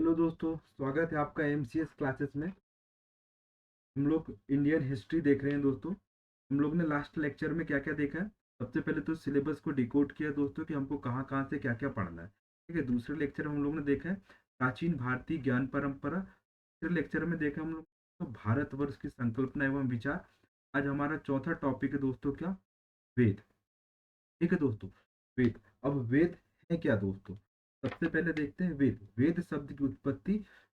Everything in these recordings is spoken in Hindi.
हेलो दोस्तों, स्वागत है आपका एमसीएस क्लासेस में। हम लोग इंडियन हिस्ट्री देख रहे हैं दोस्तों। हम लोग ने लास्ट लेक्चर में क्या क्या देखा है। सबसे पहले तो सिलेबस को डिकोड किया दोस्तों कि हमको कहाँ कहाँ से क्या क्या पढ़ना है। ठीक है, दूसरे लेक्चर में हम लोग ने देखा है प्राचीन भारतीय ज्ञान परंपरा। तीसरे लेक्चर में देखा हम लोग तो भारतवर्ष की संकल्पना एवं विचार। आज हमारा चौथा टॉपिक है दोस्तों, क्या? वेद। ठीक है दोस्तों, वेद। अब वेद है क्या दोस्तों? सबसे पहले देखते हैं वेद। वेद शब्द की उत्पत्ति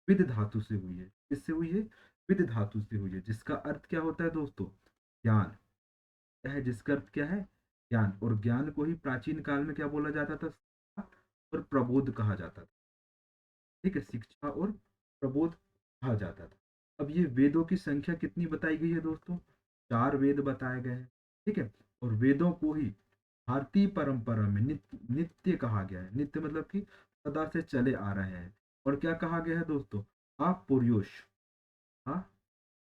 विद धातु से हुई है। किससे हुई है? विद धातु से हुई है, जिसका अर्थ क्या होता है दोस्तों? ज्ञान। क्या है जिसका अर्थ क्या है? ज्ञान। और ज्ञान को ही प्राचीन काल में क्या बोला जाता था? शिक्षा और प्रबोध कहा जाता था। ठीक है, शिक्षा और प्रबोध कहा जाता था। अब ये वेदों की संख्या कितनी बताई गई है दोस्तों? 4 वेद बताए गए हैं। ठीक है, और वेदों को ही भारतीय परंपरा में नित्य नित्य कहा गया है। नित्य मतलब कि सदा से चले आ रहे हैं। और क्या कहा गया है दोस्तों? पुरुष। हाँ,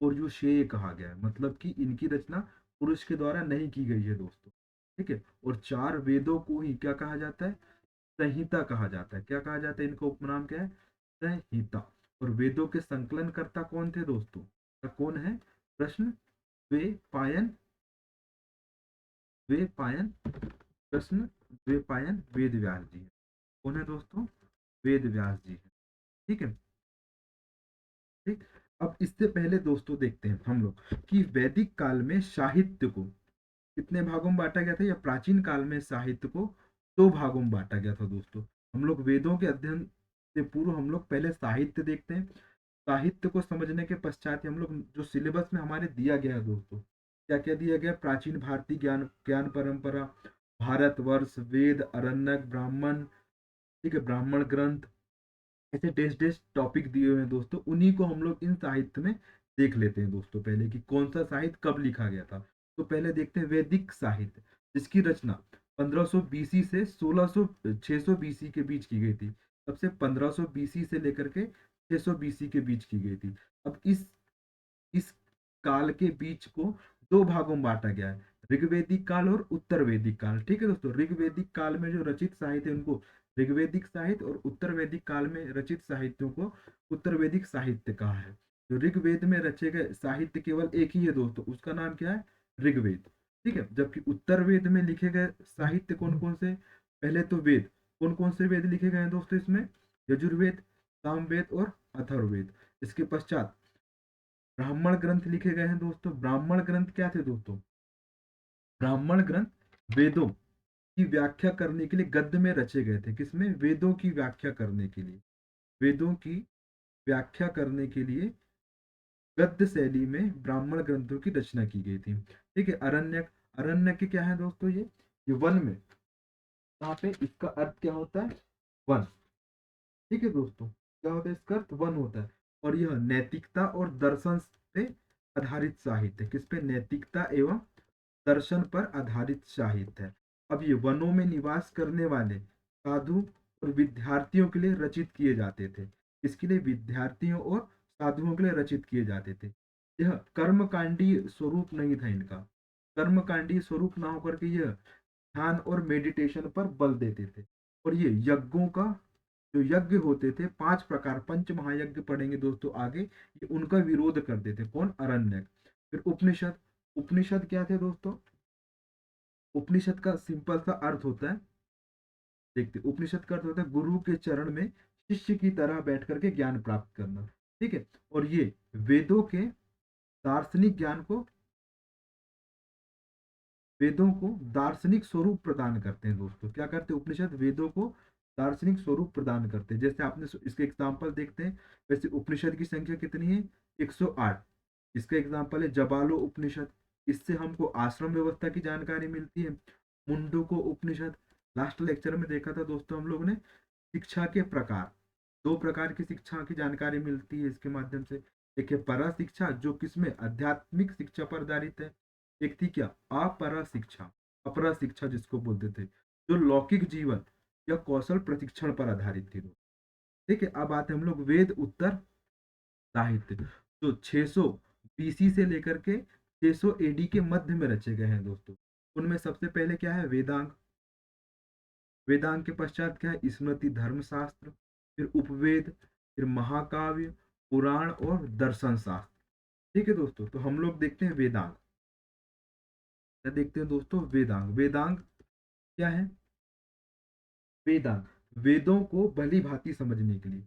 पुरुषेय कहा गया है, मतलब कि इनकी रचना पुरुष के द्वारा नहीं की गई है दोस्तों। ठीक है, और 4 वेदों को ही क्या कहा जाता है? संहिता कहा जाता है। क्या कहा जाता है? इनका उपनाम क्या है? संहिता। और वेदों के संकलन कर्ता कौन थे दोस्तों? कौन है? प्रश्न। वे पायन। वे पायन। प्रश्न। वे पायन वेद व्यास जी है। कौन है दोस्तों? वेद व्यास जी है। ठीक है। ठीक। अब इससे पहले दोस्तों देखते हैं हम लोग कि वैदिक काल में साहित्य को कितने भागों में बांटा गया था, या प्राचीन काल में साहित्य को 2 भागों में बांटा गया था दोस्तों। हम लोग वेदों के अध्ययन से पूर्व हम लोग पहले साहित्य देखते हैं। साहित्य को समझने के पश्चात ही हम लोग जो सिलेबस में हमारे दिया गया है दोस्तों, क्या क्या दिया गया? प्राचीन भारतीय ज्ञान ज्ञान परंपरा, भारतवर्ष, वेद, अरण्यक, ब्राह्मण। ठीक है, ब्राह्मण ग्रंथ। ऐसे डेस डेस टॉपिक दिए हुए हैं दोस्तों, उन्हीं को हम लोग इन साहित्य में देख लेते हैं दोस्तों। पहले कि कौन सा साहित्य कब लिखा गया था। तो पहले देखते हैं वैदिक साहित्य, जिसकी रचना 1500 बीसी से 1600 600 बीसी के बीच की गई थी। तब से 1500 बीसी से लेकर के 600 बीसी के बीच की गई थी। अब इस काल के बीच को 2 भागों में बांटा गया है, ऋग्वेदिक काल और उत्तर वैदिक काल। ठीक है दोस्तों, ऋग्वेदिक काल में जो रचित साहित्य है उनको ऋग्वेदिक साहित्य, और उत्तर वैदिक काल में रचित साहित्यों को उत्तर वैदिक साहित्य कहा है। जो ऋग्वेद में रचे गए साहित्य केवल एक ही है दोस्तों, उसका नाम क्या है? ऋग्वेद। ठीक है, जबकि उत्तर वेद में लिखे गए साहित्य कौन कौन से? पहले तो वेद। कौन कौन से वेद लिखे गए हैं दोस्तों इसमें? यजुर्वेद, सामवेद और अथर्ववेद। इसके पश्चात ब्राह्मण ग्रंथ लिखे गए हैं दोस्तों। ब्राह्मण ग्रंथ क्या थे दोस्तों? ब्राह्मण ग्रंथ वेदों की व्याख्या करने के लिए गद्य में रचे गए थे। किसमें? वेदों की व्याख्या करने के लिए। वेदों की व्याख्या करने के लिए गद्य शैली में ब्राह्मण ग्रंथों की रचना की गई थी। ठीक है, अरण्यक। अरण्यक क्या है दोस्तों? ये वन में। यहाँ पे इसका अर्थ क्या होता है? वन। ठीक है दोस्तों, क्या होता है इसका अर्थ? वन होता है। और यह नैतिकता और दर्शन पे आधारित साहित्य है। किस पे? नैतिकता एवं दर्शन पर आधारित साहित्य है। अब ये वनों में निवास करने वाले साधु और विद्यार्थियों के लिए रचित किए जाते थे। इसके लिए विद्यार्थियों और साधुओं के लिए रचित किए जाते थे। यह कर्मकांडी स्वरूप नहीं था इनका। कर्मकांडी स्वरूप ना होकर के यह ध्यान और मेडिटेशन पर बल देते थे। और ये यज्ञों का, जो यज्ञ होते थे 5 प्रकार, पंच महायज्ञ पढ़ेंगे दोस्तों आगे, ये उनका विरोध करते थे। कौन? अरण्यक। फिर उपनिषद। उपनिषद क्या थे दोस्तों? उपनिषद का सिंपल सा अर्थ होता है, देखते उपनिषद का अर्थ होता है गुरु के चरण में शिष्य की तरह बैठ करके ज्ञान प्राप्त करना। ठीक है, और ये वेदों के दार्शनिक ज्ञान को, वेदों को दार्शनिक स्वरूप प्रदान करते हैं दोस्तों। क्या करते हैं? उपनिषद वेदों को दार्शनिक स्वरूप प्रदान करते हैं। जैसे आपने इसके एग्जाम्पल देखते हैं, वैसे उपनिषद की संख्या कितनी है? 108। इसका एग्जाम्पल है जबालो उपनिषद। इससे हमको आश्रम व्यवस्था की जानकारी मिलती है। मुंडको उपनिषद। लास्ट लेक्चर में देखा था दोस्तों हम लोग ने शिक्षा के प्रकार। 2 प्रकार की शिक्षा की जानकारी मिलती है इसके माध्यम से। एक है परा शिक्षा, जो किसमें? आध्यात्मिक शिक्षा पर आधारित है। एक थी क्या? अपरा शिक्षा। अपरा शिक्षा जिसको बोलते थे, जो लौकिक जीवन या कौशल प्रशिक्षण पर आधारित थी। ठीक है, अब आते हैं हम लोग वेद उत्तर साहित्य, जो 600 बीसी से लेकर के 600 एडी के मध्य में रचे गए हैं दोस्तों। उनमें सबसे पहले क्या है? वेदांग। वेदांग के पश्चात क्या है? स्मृति धर्मशास्त्र। फिर उपवेद, फिर महाकाव्य, पुराण और दर्शन शास्त्र। ठीक है दोस्तों, तो हम लोग देखते हैं वेदांग। क्या देखते हैं दोस्तों? वेदांग। वेदांग क्या है? वेदांग वेदों को भली भांति समझने के लिए,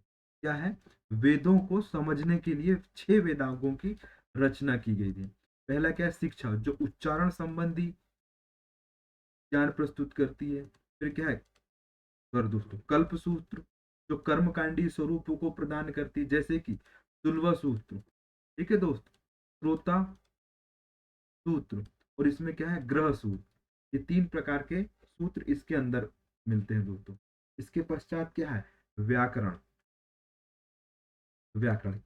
क्या है? वेदों को समझने के लिए 6 वेदांगों की रचना की गई थी। पहला क्या है? शिक्षा, जो उच्चारण संबंधी ज्ञान प्रस्तुत करती है। फिर क्या है? और दोस्तों कल्प सूत्र, जो कर्मकांडी स्वरूपों को प्रदान करती है, जैसे कि तुलवा सूत्र। ठीक है दोस्त, श्रोता सूत्र, और इसमें क्या है? ग्रह सूत्र। ये 3 प्रकार के सूत्र इसके अंदर मिलते हैं दोस्तों। इसके पश्चात क्या है? व्याकरण। व्याकरण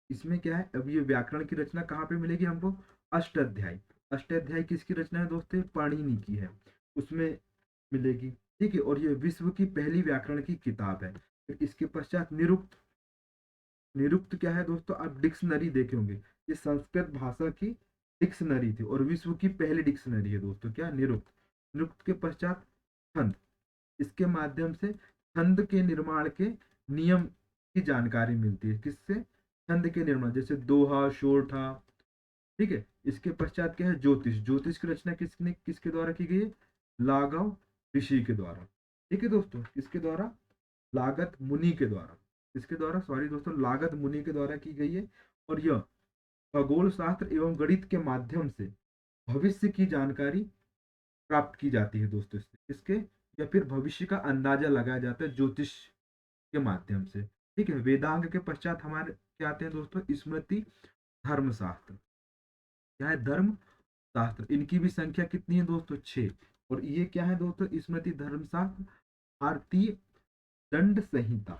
इसमें क्या है? अब ये व्याकरण की रचना कहाँ पे मिलेगी हमको? अष्टाध्यायी। अष्टाध्यायी किसकी रचना है दोस्तों? पाणिनि की है, उसमें मिलेगी। ठीक है, और ये विश्व की पहली व्याकरण की किताब है। फिर इसके पश्चात निरुक्त। निरुक्त क्या है दोस्तों? आप डिक्शनरी देखे होंगे, ये संस्कृत भाषा की डिक्शनरी थी और विश्व की पहली डिक्शनरी है दोस्तों, क्या? निरुक्त। निरुक्त के पश्चात छंद। इसके माध्यम से छंद के निर्माण के नियम की जानकारी मिलती है। किससे? छंद के निर्माण, जैसे दोहा, शोरठा। ठीक है, इसके पश्चात क्या है? ज्योतिष। ज्योतिष की रचना किसके द्वारा की गई है? लाघव ऋषि के द्वारा। ठीक है दोस्तों, किसके द्वारा? लागत मुनि के द्वारा। किसके द्वारा? सॉरी दोस्तों, लागत मुनि के द्वारा की गई है। और यह खगोल शास्त्र एवं गणित के माध्यम से भविष्य की जानकारी प्राप्त की जाती है दोस्तों इससे। किसके? या फिर भविष्य का अंदाजा लगाया जाता है ज्योतिष के माध्यम से। ठीक है, वेदांग के पश्चात हमारे क्या आते हैं दोस्तों? स्मृति, धर्मशास्त्र। क्या है? धर्म शास्त्र। इनकी भी संख्या कितनी है दोस्तों? 6। और ये क्या है दोस्तों? स्मृति धर्मशास्त्र भारतीय दंड संहिता।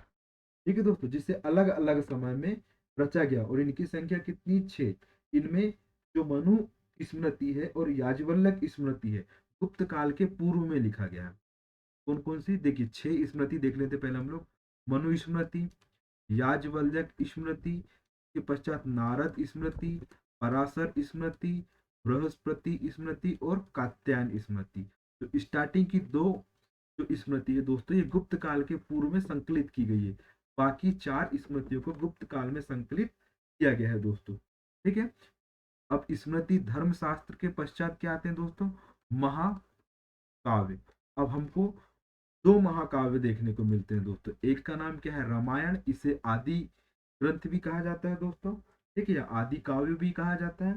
ठीक है दोस्तों, जिसे अलग अलग समय में रचा गया, और इनकी संख्या कितनी? 6। इनमें जो मनु स्मृति है और याज्ञवल्क्य स्मृति है, गुप्त काल के पूर्व में लिखा गया है। कौन कौन सी? देखिए 6 स्मृति देख लेते पहले हम लोग। मनु स्मृति, याज्ञवल्क्य स्मृति, के पश्चात नारद स्मृति, पराशर स्मृति, बृहस्पति स्मृति और कात्यायन स्मृति। तो स्टार्टिंग की 2 जो स्मृति है दोस्तों, ये गुप्त काल के पूर्व में संकलित की गई है। बाकी 4 स्मृतियों को गुप्त काल में संकलित किया गया है दोस्तों। ठीक है, अब स्मृति धर्मशास्त्र के पश्चात क्या आते हैं दोस्तों? महाकाव्य। अब हमको 2 महाकाव्य देखने को मिलते हैं दोस्तों। एक का नाम क्या है? रामायण। इसे आदि ग्रंथ भी कहा जाता है दोस्तों। ठीक है, आदि काव्य भी कहा जाता है।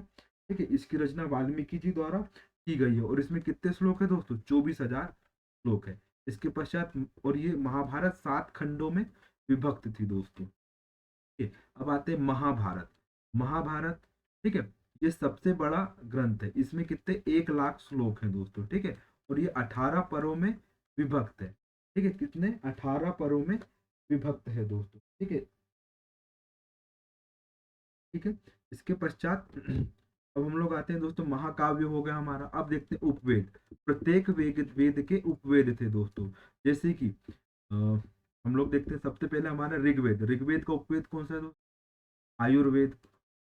ठीक है, इसकी रचना वाल्मीकि जी द्वारा की गई है, और इसमें कितने श्लोक है दोस्तों? 24,000 श्लोक है। इसके पश्चात, और ये महाभारत 7 खंडों में विभक्त थी दोस्तों। ठीक है, अब आते हैं महाभारत। महाभारत, ठीक है, ये सबसे बड़ा ग्रंथ है। इसमें कितने? 1,00,000 श्लोक हैं दोस्तों। ठीक है, और ये 18 पर्वों में विभक्त है। ठीक है, कितने? 18 पर्वों में विभक्त है दोस्तों। ठीक है। ठीक है, इसके पश्चात अब हम लोग आते हैं दोस्तों, महाकाव्य हो गया हमारा। अब देखते हैं उपवेद। प्रत्येक वेद के उपवेद थे दोस्तों। जैसे कि हम लोग देखते हैं सबसे पहले हमारा ऋग्वेद। ऋग्वेद का उपवेद कौन सा है दोस्तों? आयुर्वेद।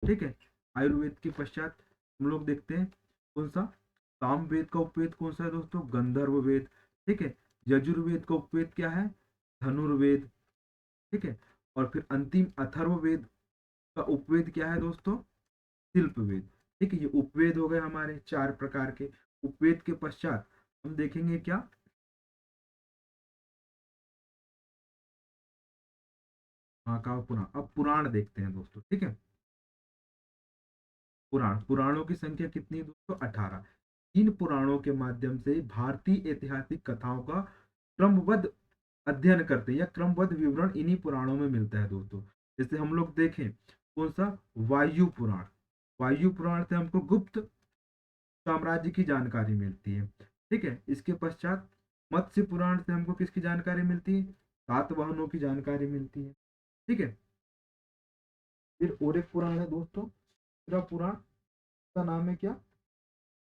ठीक है, आयुर्वेद के पश्चात हम लोग देखते हैं कौन सा? सामवेद का उपवेद कौन सा है दोस्तों? गंधर्व वेद। ठीक है, यजुर्वेद का उपवेद क्या है? धनुर्वेद। ठीक है, और फिर अंतिम अथर्ववेद का उपवेद क्या है दोस्तों? शिल्प वेद। ठीक है, ये उपवेद हो गए हमारे 4 प्रकार के। उपवेद के पश्चात हम देखेंगे क्या? महाकाव्य पुराण। अब पुराण देखते हैं दोस्तों। ठीक है, पुराणों की संख्या कितनी है दोस्तों? 18। इन पुराणों के माध्यम से भारतीय ऐतिहासिक कथाओं का क्रमबद्ध अध्ययन करते हैं, या क्रमबद्ध विवरण इन्हीं पुराणों में मिलता है दोस्तों। जैसे हम लोग देखें कौन सा? वायु पुराण। वायु पुराण से हमको गुप्त साम्राज्य की जानकारी मिलती है। ठीक है, इसके पश्चात मत्स्य पुराण से हमको किसकी जानकारी मिलती है? सातवाहनों की जानकारी मिलती है। ठीक है, फिर और एक पुराण है दोस्तों, तीसरा पुराण का नाम है क्या?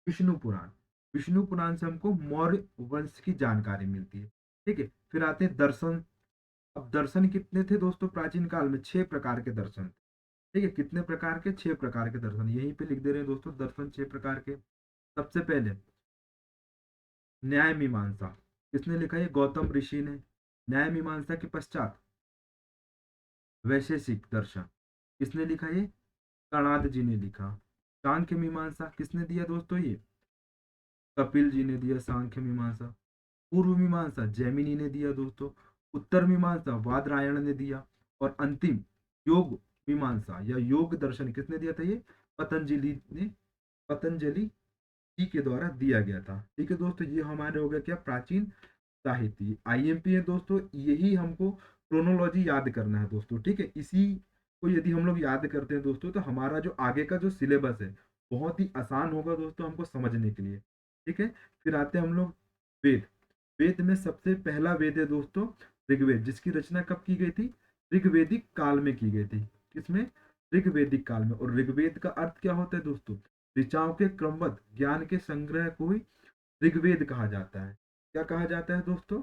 विष्णु पुराण। विष्णु पुराण से हमको मौर्य वंश की जानकारी मिलती है। ठीक है, फिर आते हैं दर्शन। अब दर्शन कितने थे दोस्तों प्राचीन काल में? 6 प्रकार के दर्शन। ठीक है, कितने प्रकार के? 6 प्रकार के दर्शन। यहीं पे लिख दे रहे हैं दोस्तों, दर्शन 6 प्रकार के। सबसे पहले न्याय मीमांसा। किसने लिखा है? गौतम ऋषि ने। न्याय मीमांसा के पश्चात वैशेषिक दर्शन किसने लिखा? ये कणाद जी ने लिखा। सांख्य मीमांसा किसने दिया दोस्तों? ये कपिल जी ने दिया सांख्य मीमांसा। पूर्व मीमांसा जैमिनी ने दिया दोस्तों। उत्तर मीमांसा वादरायण ने दिया। और अंतिम योग मीमांसा या योग दर्शन किसने दिया था? ये पतंजलि जी के द्वारा दिया गया था। ठीक है दोस्तों, ये हमारे हो गया क्या? प्राचीन साहित्य। आईएमपी है दोस्तों, यही हमको क्रोनोलॉजी याद करना है दोस्तों। ठीक है, इसी को यदि हम लोग याद करते हैं दोस्तों, तो हमारा जो आगे का जो सिलेबस है बहुत ही आसान होगा दोस्तों हमको समझने के लिए। ठीक है, फिर आते हैं हम लोग वेद। वेद में सबसे पहला वेद है दोस्तों ऋग्वेद, जिसकी रचना कब की गई थी? ऋग्वेदिक काल में की गई थी। किसमें? ऋग्वेदिक काल में। और ऋग्वेद का अर्थ क्या होता है दोस्तों? ऋचाओं के क्रमबद्ध ज्ञान के संग्रह को ही ऋग्वेद कहा जाता है। क्या कहा जाता है दोस्तों?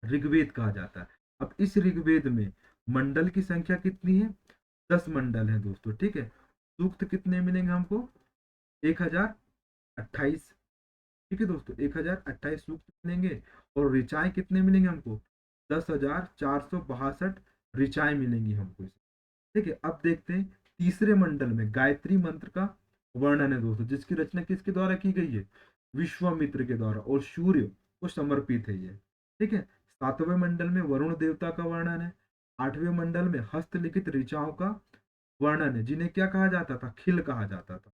ऋग्वेद कहा जाता है। अब इस ऋग्वेद में मंडल की संख्या कितनी है? 10 मंडल है दोस्तों। ठीक है, सूक्त कितने मिलेंगे हमको? 1028। ठीक है दोस्तों, 1028 सूक्त मिलेंगे। और ऋचाएं कितने मिलेंगे हमको? 10,462 ऋचाएं मिलेंगी हमको। ठीक है, अब देखते हैं तीसरे मंडल में गायत्री मंत्र का वर्णन है दोस्तों, जिसकी रचना किसके द्वारा की गई है? विश्वामित्र के द्वारा, और सूर्य को समर्पित है ये। ठीक है, सातवें मंडल में वरुण देवता का वर्णन है। आठवें मंडल में हस्तलिखित ऋचाओं का वर्णन है, जिन्हें क्या कहा जाता था? खिल कहा जाता था।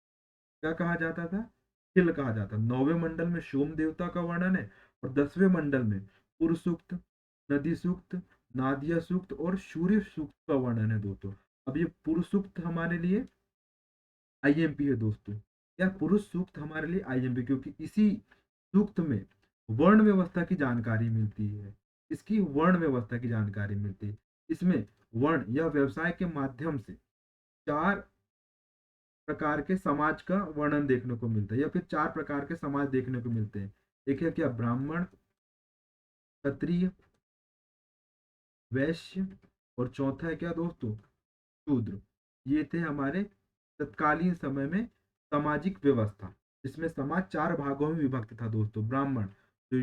क्या कहा जाता था? खिल कहा जाता। नौवें मंडल में सोम देवता का वर्णन है। और 10वें मंडल में पुरुष सूक्त, नदी सूक्त, नादिया सूक्त और सूर्य सूक्त का वर्णन है दोस्तों। अब ये पुरुष सूक्त हमारे लिए आईएमपी है दोस्तों। क्या? पुरुष सूक्त हमारे लिए आईएमपी, क्योंकि इसी सूक्त में वर्ण व्यवस्था की जानकारी मिलती है। इसकी वर्ण व्यवस्था की जानकारी मिलती है। इसमें वर्ण या व्यवसाय के माध्यम से 4 प्रकार के समाज का वर्णन देखने को मिलता है, या फिर 4 प्रकार के समाज देखने को मिलते हैं। एक है क्या? ब्राह्मण, क्षत्रिय, वैश्य, और चौथा है क्या दोस्तों? शूद्र। ये थे हमारे तत्कालीन समय में सामाजिक व्यवस्था, जिसमें समाज 4 भागों में विभक्त था दोस्तों। ब्राह्मण जो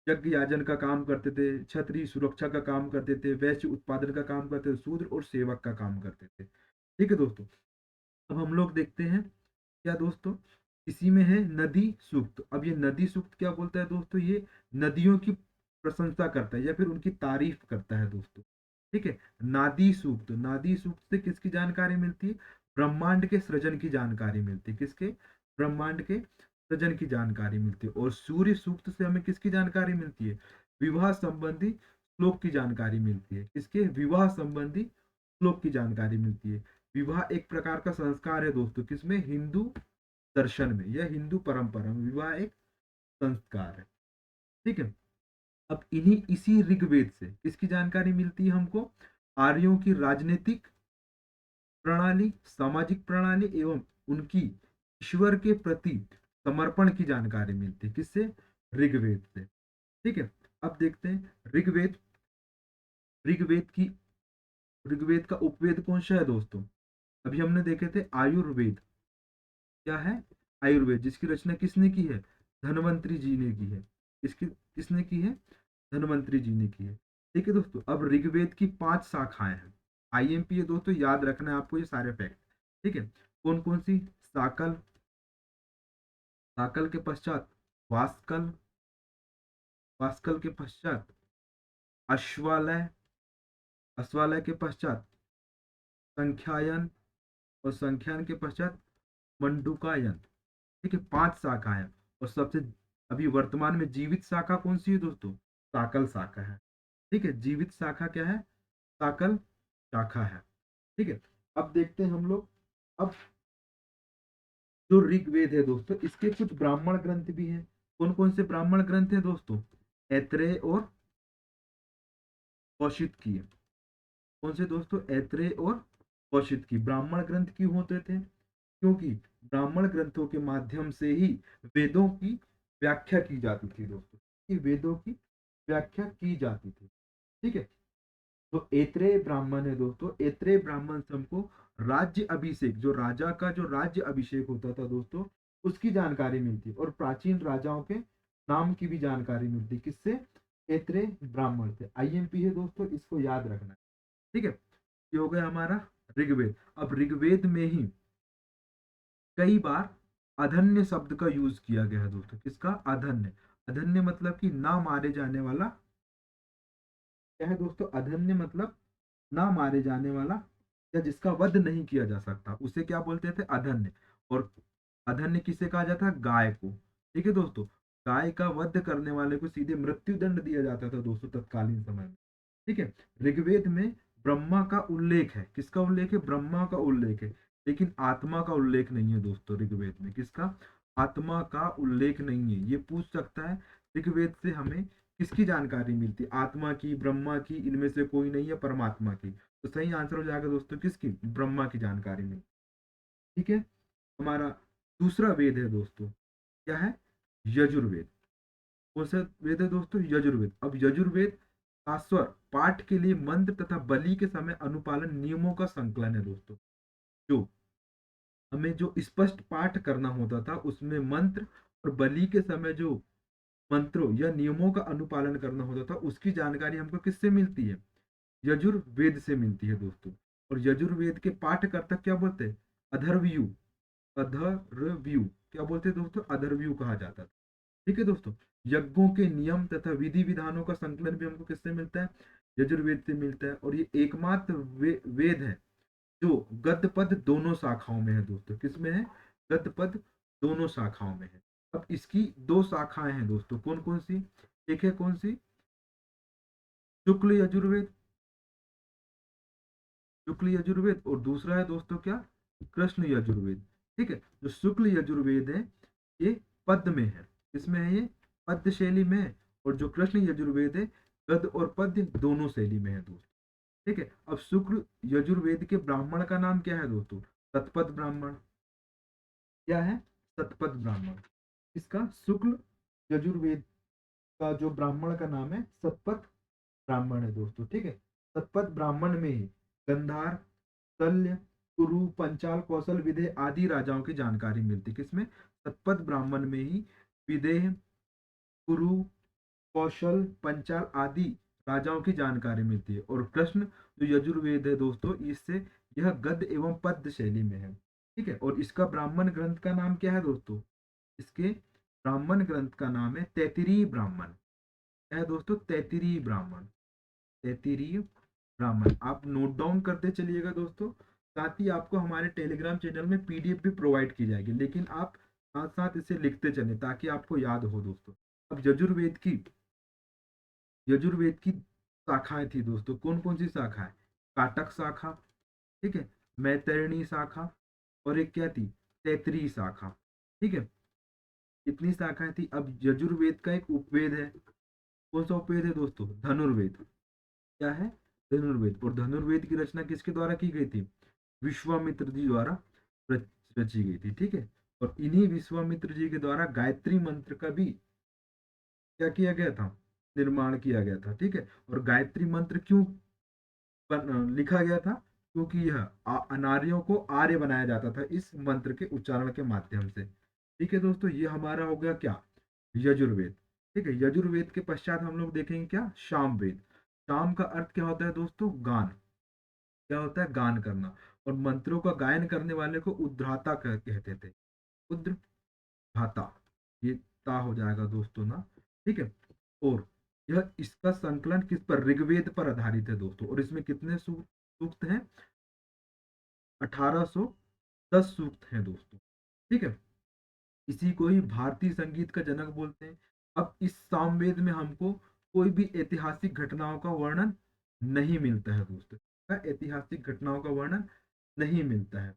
यज्ञ याजन का काम करते थे, क्षत्रिय सुरक्षा का काम करते थे, वैश्य उत्पादन का काम करते थे, शूद्र और सेवक का काम करते थे। ठीक है दोस्तों, अब हम लोग देखते हैं क्या दोस्तों, इसी में है नदी सूक्त। अब ये नदी सूक्त क्या बोलता है दोस्तों? ये नदियों की प्रशंसा करता है या फिर उनकी तारीफ करता है दोस्तों। ठीक है, नादी सूक्त, नादी सूक्त से किसकी जानकारी मिलती है? ब्रह्मांड के सृजन की जानकारी मिलती है। किसके? ब्रह्मांड के सृजन की जानकारी मिलती है। और सूर्य सूक्त से हमें किसकी जानकारी मिलती है? विवाह संबंधी श्लोक की जानकारी मिलती है। किसके? विवाह संबंधी श्लोक की जानकारी मिलती है। विवाह एक प्रकार का संस्कार है दोस्तों। किसमें? हिंदू दर्शन में या हिंदू परंपरा में विवाह एक संस्कार है। ठीक है, अब इसी ऋग्वेद से किसकी जानकारी मिलती है हमको? आर्यों की राजनीतिक प्रणाली, सामाजिक प्रणाली एवं उनकी ईश्वर के प्रति समर्पण की जानकारी मिलती है। किससे? ऋग्वेद से। ठीक है, अब देखते हैं ऋग्वेद। ऋग्वेद की ऋग्वेद का उपवेद कौन सा है दोस्तों? अभी हमने देखे थे आयुर्वेद। क्या है? आयुर्वेद, जिसकी रचना किसने की है? धन्वंतरी जी ने की है। किसने की है? धन्वंतरी जी ने की है। ठीक है दोस्तों, अब ऋग्वेद की 5 शाखाएं हैं। आईएमपी है दोस्तों, याद रखना है आपको ये सारे फैक्ट। ठीक है, कौन कौन सी? साकल, साकल के पश्चात वास्कल, वास्कल के पश्चात अश्वालय, अश्वालय के पश्चात संख्यायन, और संख्यान के पश्चात मंडूकायन। ठीक है, 5 शाखाएं। और सबसे अभी वर्तमान में जीवित शाखा कौन सी है दोस्तों? साकल शाखा है। ठीक है, जीवित शाखा क्या है? साकल शाखा है। ठीक है, अब देखते हैं हम लोग। अब जो ऋग्वेद है दोस्तों, इसके कुछ ब्राह्मण ग्रंथ भी हैं। कौन कौन से ब्राह्मण ग्रंथ हैं दोस्तों? ऐत्रेय और कौशिक। कौन से दोस्तों? ऐत्रेय और कौशिक। ब्राह्मण ग्रंथ क्यों होते थे? क्योंकि ब्राह्मण ग्रंथों के माध्यम से ही वेदों की व्याख्या की जाती थी दोस्तों। कि वेदों की व्याख्या की जाती थी। ठीक है, तो ऐत्रेय ब्राह्मण है दोस्तों। ऐत्रेय ब्राह्मण से हमको राज्य अभिषेक, जो राजा का जो राज्य अभिषेक होता था दोस्तों, उसकी जानकारी मिलती है। और प्राचीन राजाओं के नाम की भी जानकारी मिलती। किससे? ऐत्रेय ब्राह्मण से। आईएमपी है दोस्तों, इसको याद रखना है। ठीक है, ये हो गया हमारा ऋग्वेद। अब ऋग्वेद में ही कई बार अधन्य शब्द का यूज किया गया है दोस्तों। किसका? अधन्य। अधन्य मतलब कि ना मारे जाने वाला। क्या है दोस्तों? अधन्य मतलब ना मारे जाने वाला, या जिसका वध नहीं किया जा सकता, उसे क्या बोलते थे? अधन्य। और अधन्य किसे कहा जाता है? गाय को। ठीक है दोस्तों, गाय का वध करने वाले को सीधे मृत्यु दंड दिया जाता था दोस्तों तत्कालीन समय में। ठीक है, ऋग्वेद में ब्रह्मा का उल्लेख है। किसका उल्लेख है? ब्रह्मा का उल्लेख है, लेकिन आत्मा का उल्लेख नहीं है दोस्तों ऋग्वेद में। किसका? आत्मा का उल्लेख नहीं है। ये पूछ सकता है ऋग्वेद से हमें किसकी जानकारी मिलती है? आत्मा की, ब्रह्मा की, इनमें से कोई नहीं है, परमात्मा की। तो सही आंसर हो जाएगा दोस्तों किसकी? ब्रह्मा की जानकारी मिलती। ठीक है, हमारा दूसरा वेद है दोस्तों, क्या है? यजुर्वेद। कौन सा वेद है दोस्तों? यजुर्वेद। अब यजुर्वेद शास्वर पाठ के लिए मंत्र तथा बलि के समय अनुपालन नियमों का संकलन है दोस्तों। जो हमें जो स्पष्ट पाठ करना होता था, उसमें मंत्र और बलि के समय जो मंत्रों या नियमों का अनुपालन करना होता था, उसकी जानकारी हमको किससे मिलती है? यजुर्वेद से मिलती है दोस्तों। और यजुर्वेद के पाठकर्ता क्या बोलते हैं? अधर्वयु। अधर्वयु क्या बोलते हैं दोस्तों? अधर्वयु कहा जाता था। ठीक है दोस्तों, यज्ञों के नियम तथा विधि विधानों का संकलन भी हमको किससे मिलता है? यजुर्वेद से मिलता है। और ये एकमात्र वेद है जो गद्य पद दोनों शाखाओं में है दोस्तों। किसमें है? गद्य पद दोनों शाखाओं में है। अब इसकी दो शाखाएं हैं दोस्तों, कौन कौन सी? एक है कौन सी? शुक्ल यजुर्वेद। शुक्ल यजुर्वेद। और दूसरा है दोस्तों क्या? कृष्ण यजुर्वेद। ठीक है, जो शुक्ल यजुर्वेद है ये पद्य में है। किसमें है ये? पद्य शैली में है। और जो कृष्ण यजुर्वेद है गद्य और पद्य दोनों शैली में है दोस्तों। ठीक है, अब शुक्ल यजुर्वेद के ब्राह्मण का नाम क्या है दोस्तों? सतपथ ब्राह्मण। क्या है? सतपथ ब्राह्मण। इसका शुक्ल यजुर्वेद का जो ब्राह्मण का नाम है सतपथ ब्राह्मण है दोस्तों। ठीक है, सतपथ ब्राह्मण में ही गंधार, शल्य, कुरु, पंचाल, कौशल, विदेह आदि राजाओं की जानकारी मिलती। किसमें? सतपथ ब्राह्मण में ही विदेह, कुरु, कौशल, पंचाल आदि राजाओं की जानकारी मिलती है। और कृष्ण जो यजुर्वेद है दोस्तों, इससे यह गद्य एवं पद्य शैली में है। ठीक है, और इसका ब्राह्मण ग्रंथ का नाम क्या है दोस्तों? इसके ब्राह्मण ग्रंथ का नाम है तैत्तिरीय ब्राह्मण। क्या है दोस्तों? तैत्तिरीय ब्राह्मण। तैत्तिरीय ब्राह्मण आप नोट डाउन करते चलिएगा दोस्तों। साथ ही आपको हमारे टेलीग्राम चैनल में पीडीएफ भी प्रोवाइड की जाएगी, लेकिन आप साथ साथ इसे लिखते चलें ताकि आपको याद हो दोस्तों। अब यजुर्वेद की शाखाएं थी दोस्तों। कौन कौन सी शाखाएं? काटक शाखा, ठीक है, मैत्रेयणी शाखा, और एक क्या थी? तैत्तिरीय शाखा। ठीक है, इतनी शाखाएं थी। अब यजुर्वेद का एक उपवेद है। कौन सा उपवेद है दोस्तों? धनुर्वेद। क्या है? धनुर्वेद। और धनुर्वेद की रचना किसके द्वारा की गई थी? विश्वामित्र जी द्वारा रची गई थी। ठीक है, और इन्हीं विश्वामित्र जी के द्वारा गायत्री मंत्र का भी क्या किया गया था? निर्माण किया गया था। ठीक है, और गायत्री मंत्र क्यों लिखा गया था? क्योंकि यह अनार्यों को आर्य बनाया जाता था इस मंत्र के उच्चारण के माध्यम से। ठीक है दोस्तों, ये हमारा हो गया क्या? यजुर्वेद। ठीक है, यजुर्वेद के पश्चात हम लोग देखेंगे क्या? सामवेद। साम का अर्थ क्या होता है दोस्तों? गान। क्या होता है? गान करना। और मंत्रों का गायन करने वाले को उद्धाता कहते थे। उद्धाता, ये ता हो जाएगा दोस्तों ना। ठीक है, और यह इसका संकलन किस पर? ऋग्वेद पर आधारित है दोस्तों। और इसमें कितने सूक्त हैं? 1810 सूक्त हैं दोस्तों। ठीक है, इसी को ही भारतीय संगीत का जनक बोलते हैं। अब इस सामवेद में हमको कोई भी ऐतिहासिक घटनाओं का वर्णन नहीं मिलता है दोस्तों। ऐतिहासिक घटनाओं का वर्णन नहीं मिलता है।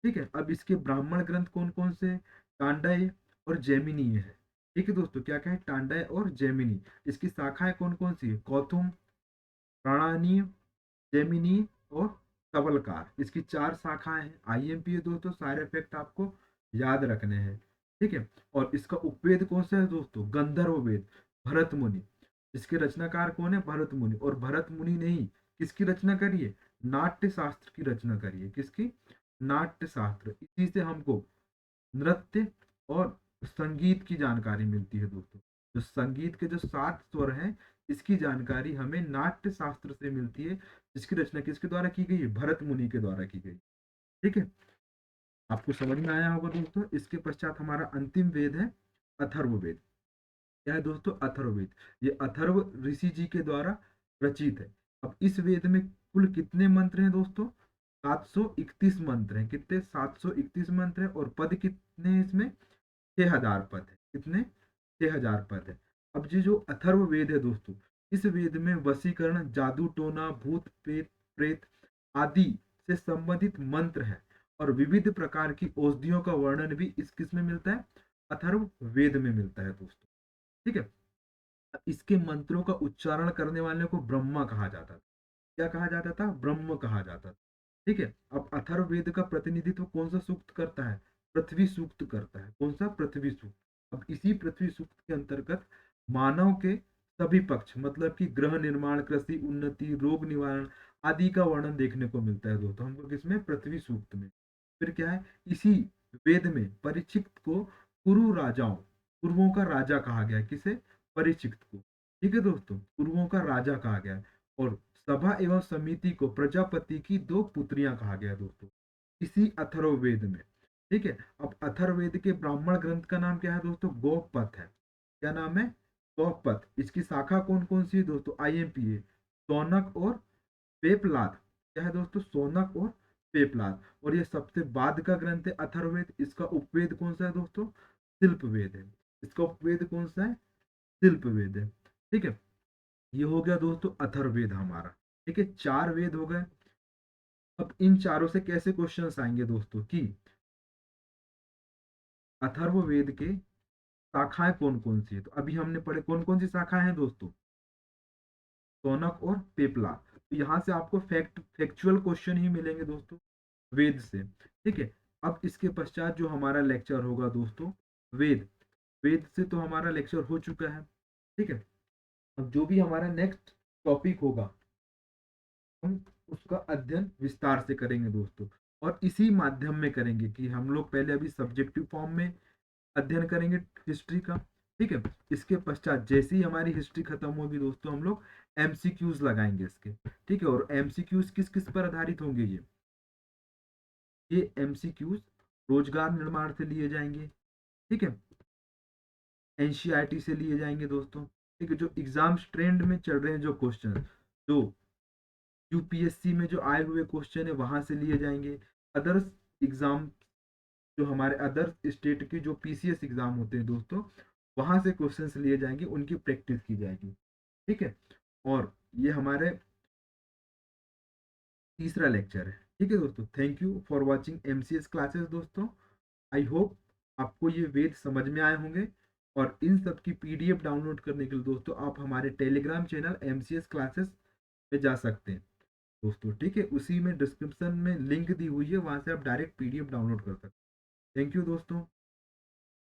ठीक है, अब इसके ब्राह्मण ग्रंथ कौन कौन से? टांडय और जैमिनीय है। ठीक है दोस्तों, क्या क्या है? टांडय और जैमिनी। इसकी शाखाएं कौन कौन सी है? कौथुम, प्राणानीय, जेमिनी और सबलकार। इसकी 4 शाखाएं हैं। आईएमपी है दोस्तों, सारे फैक्ट आपको याद रखने हैं। ठीक है, और इसका उपवेद कौन सा है दोस्तों? गंधर्व वेद, भरत मुनि। इसके रचनाकार कौन है? भरत मुनि। और भरत मुनि ने ही किसकी रचना करी है? नाट्य शास्त्र की रचना करी है। किसकी? नाट्य शास्त्र। इसी से हमको नृत्य और संगीत की जानकारी मिलती है दोस्तों। जो संगीत के जो 7 स्वर हैं, इसकी जानकारी हमें नाट्य शास्त्र से मिलती है, जिसकी रचना किसके द्वारा की गई है? भरत मुनि के द्वारा की गई। ठीक है, आपको समझ में आया होगा दोस्तों। इसके पश्चात हमारा अंतिम वेद है अथर्ववेद। क्या है दोस्तों? अथर्ववेद। ये अथर्व ऋषि जी के द्वारा रचित है। अब इस वेद में कुल कितने मंत्र हैं दोस्तों? 731 मंत्र हैं। कितने? 731 मंत्र हैं। और पद कितने हैं इसमें? 6000 पद है। कितने? 6000 पद है। अब ये जो अथर्व वेद है दोस्तों, इस वेद में वशीकरण, जादू टोना, भूत प्रेत प्रेत आदि से संबंधित मंत्र है। और विविध प्रकार की औषधियों का वर्णन भी इस किस में मिलता है? अथर्व वेद में मिलता है दोस्तों। ठीक है, इसके मंत्रों का उच्चारण करने वाले को ब्रह्मा कहा जाता था। क्या कहा जाता था? ब्रह्म कहा जाता था। ठीक है, अब अथर्ववेद का प्रतिनिधित्व कौन सा सूक्त करता है? पृथ्वी सूक्त करता है। कौन सा? पृथ्वी सूक्त। अब इसी पृथ्वी सूक्त के अंतर्गत मानव के सभी पक्ष, मतलब कि गृह निर्माण, कृषि उन्नति, रोग निवारण आदि का वर्णन देखने को मिलता है दोस्तों हमको। किसमें? पृथ्वी सूक्त में। फिर क्या है? इसी वेद में परीक्षित को कुरु राजाओं, कुरुओं का राजा कहा गया है। किसे? परीक्षित को। ठीक है दोस्तों, कुरुओं का राजा कहा गया है। और सभा एवं समिति को प्रजापति की 2 पुत्रियां कहा गया दोस्तों, इसी अथर्ववेद में। ठीक है, अब अथर्ववेद के ब्राह्मण ग्रंथ का नाम क्या है दोस्तों? गौपथ है। क्या नाम है? गौपथ। इसकी शाखा कौन कौन सी है दोस्तों? IMPA, सौनक और पेपलाद। क्या है दोस्तों? सौनक और पेपलाद। और ये सबसे बाद का ग्रंथ है अथर्ववेद। इसका उपवेद कौन सा है दोस्तों? शिल्प वेद है। इसका उपवेद कौन सा है? शिल्प वेद है। ठीक है, ये हो गया दोस्तों अथर्ववेद हमारा। ठीक है, 4 वेद हो गए। अब इन चारों से कैसे क्वेश्चंस आएंगे दोस्तों कि अथर्ववेद के शाखाएं कौन कौन सी है? तो अभी हमने पढ़े कौन कौन सी शाखाएं हैं दोस्तों? सौनक और पेपला। तो यहाँ से आपको फैक्चुअल क्वेश्चन ही मिलेंगे दोस्तों वेद से। ठीक है, अब इसके पश्चात जो हमारा लेक्चर होगा दोस्तों, वेद, वेद से तो हमारा लेक्चर हो चुका है। ठीक है, अब जो भी हमारा नेक्स्ट टॉपिक होगा, हम उसका अध्ययन विस्तार से करेंगे दोस्तों। और इसी माध्यम में करेंगे कि हम लोग पहले अभी सब्जेक्टिव फॉर्म में अध्ययन करेंगे हिस्ट्री का। ठीक है, इसके पश्चात जैसे ही हमारी हिस्ट्री खत्म होगी दोस्तों, हम लोग MCQs लगाएंगे इसके। ठीक है, और MCQs किस किस पर आधारित होंगे? ये MCQs रोजगार निर्माण से लिए जाएंगे। ठीक है, NCERT से लिए जाएंगे दोस्तों। ठीक है, जो एग्जाम्स ट्रेंड में चल रहे हैं, जो क्वेश्चन जो UPSC में जो आए हुए क्वेश्चन है वहां से लिए जाएंगे। अदर्स एग्जाम, जो हमारे अदर स्टेट के जो PCS एग्जाम होते हैं दोस्तों, वहां से क्वेश्चंस लिए जाएंगे, उनकी प्रैक्टिस की जाएगी। ठीक है, और ये हमारे तीसरा लेक्चर है। ठीक है दोस्तों, thank you for watching MCS classes दोस्तों। आई होप आपको ये वेद समझ में आए होंगे। और इन सब की PDF डाउनलोड करने के लिए दोस्तों आप हमारे टेलीग्राम चैनल MCS क्लासेस पे जा सकते हैं दोस्तों। ठीक है, उसी में डिस्क्रिप्शन में लिंक दी हुई है, वहां से आप डायरेक्ट PDF डाउनलोड कर सकते हैं। थैंक यू दोस्तों।